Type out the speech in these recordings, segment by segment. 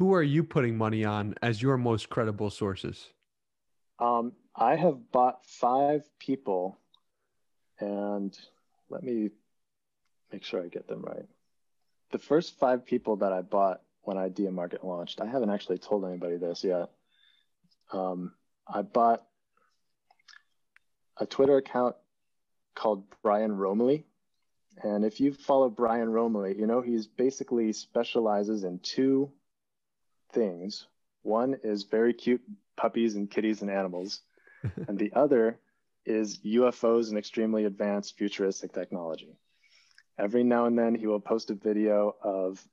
Who are you putting money on as your most credible sources? I have bought five people, and let me make sure I get them right. The first five people that I bought when Ideamarket launched, I haven't actually told anybody this yet. I bought a Twitter account called Brian Romley. And if you follow Brian Romley, you know he's basically specializes in two things. One is very cute puppies and kitties and animals, and the other is UFOs and extremely advanced futuristic technology. Every now and then he will post a video of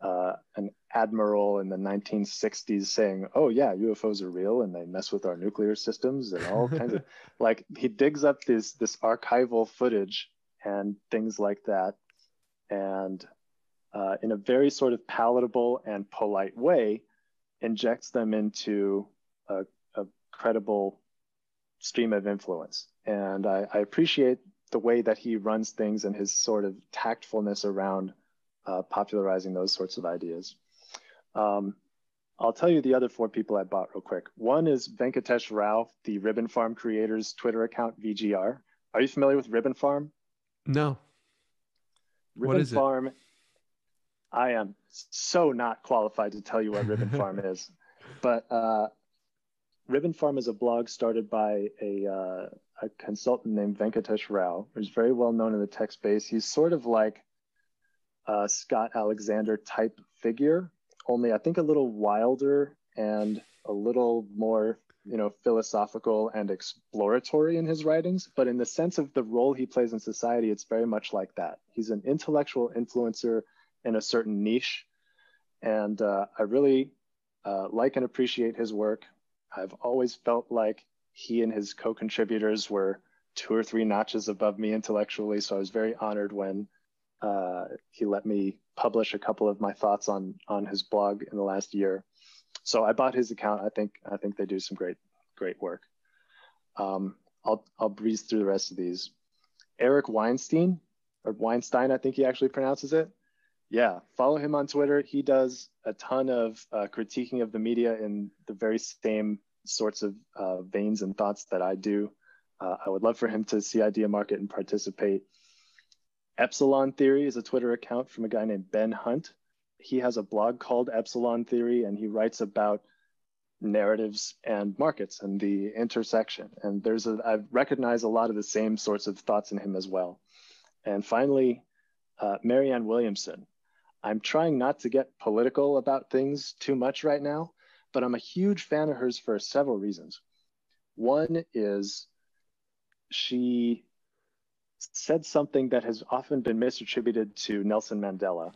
an admiral in the 1960s saying, "Oh yeah, UFOs are real and they mess with our nuclear systems," and all kinds of like he digs up this archival footage and things like that, and in a very sort of palatable and polite way, injects them into a credible stream of influence. And I appreciate the way that he runs things and his sort of tactfulness around popularizing those sorts of ideas. I'll tell you the other four people I bought real quick. One is Venkatesh Rao, the Ribbon Farm creator's Twitter account, VGR. Are you familiar with Ribbon Farm? No. What Ribbon is it? Farm, I am so not qualified to tell you what Ribbon Farm is, but Ribbon Farm is a blog started by a consultant named Venkatesh Rao, who's very well known in the tech space. He's sort of like a Scott Alexander type figure, only I think a little wilder and a little more, philosophical and exploratory in his writings. But in the sense of the role he plays in society, it's very much like that. He's an intellectual influencer in a certain niche, and I really like and appreciate his work. I've always felt like he and his co-contributors were two or three notches above me intellectually, so I was very honored when he let me publish a couple of my thoughts on his blog in the last year. So I bought his account. I think they do some great work. I'll breeze through the rest of these. Eric Weinstein, or Weinstein, I think he actually pronounces it. Yeah, follow him on Twitter. He does a ton of critiquing of the media in the very same sorts of veins and thoughts that I do. I would love for him to see Ideamarket and participate. Epsilon Theory is a Twitter account from a guy named Ben Hunt. He has a blog called Epsilon Theory, and he writes about narratives and markets and the intersection. And I recognize a lot of the same sorts of thoughts in him as well. And finally, Marianne Williamson. I'm trying not to get political about things too much right now, but I'm a huge fan of hers for several reasons. One is she said something that has often been misattributed to Nelson Mandela.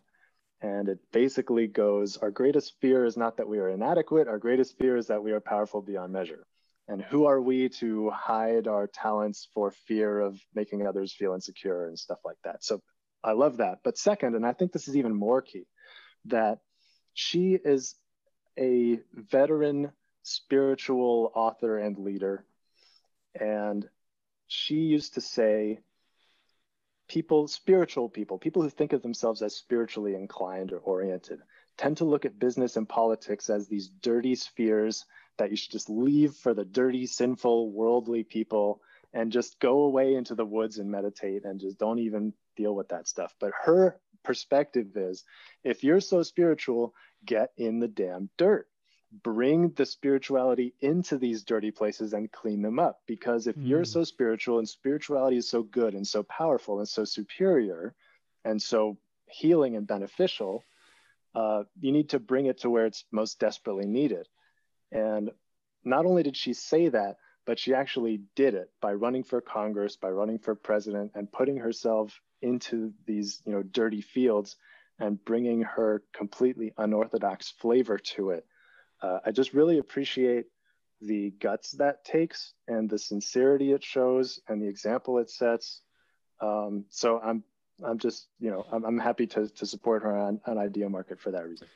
And it basically goes, our greatest fear is not that we are inadequate, our greatest fear is that we are powerful beyond measure. And who are we to hide our talents for fear of making others feel insecure and stuff like that? So I love that. But second, and I think this is even more key, that she is a veteran spiritual author and leader. And she used to say, spiritual people who think of themselves as spiritually inclined or oriented, tend to look at business and politics as these dirty spheres that you should just leave for the dirty, sinful, worldly people and just go away into the woods and meditate and just don't even deal with that stuff. But her perspective is, if you're so spiritual, get in the damn dirt. Bring the spirituality into these dirty places and clean them up. Because if you're so spiritual and spirituality is so good and so powerful and so superior and so healing and beneficial, you need to bring it to where it's most desperately needed. And not only did she say that, but she actually did it by running for Congress, by running for president, and putting herself into these, dirty fields and bringing her completely unorthodox flavor to it. I just really appreciate the guts that takes and the sincerity it shows and the example it sets. So I'm just, I'm happy to support her on Ideamarket for that reason.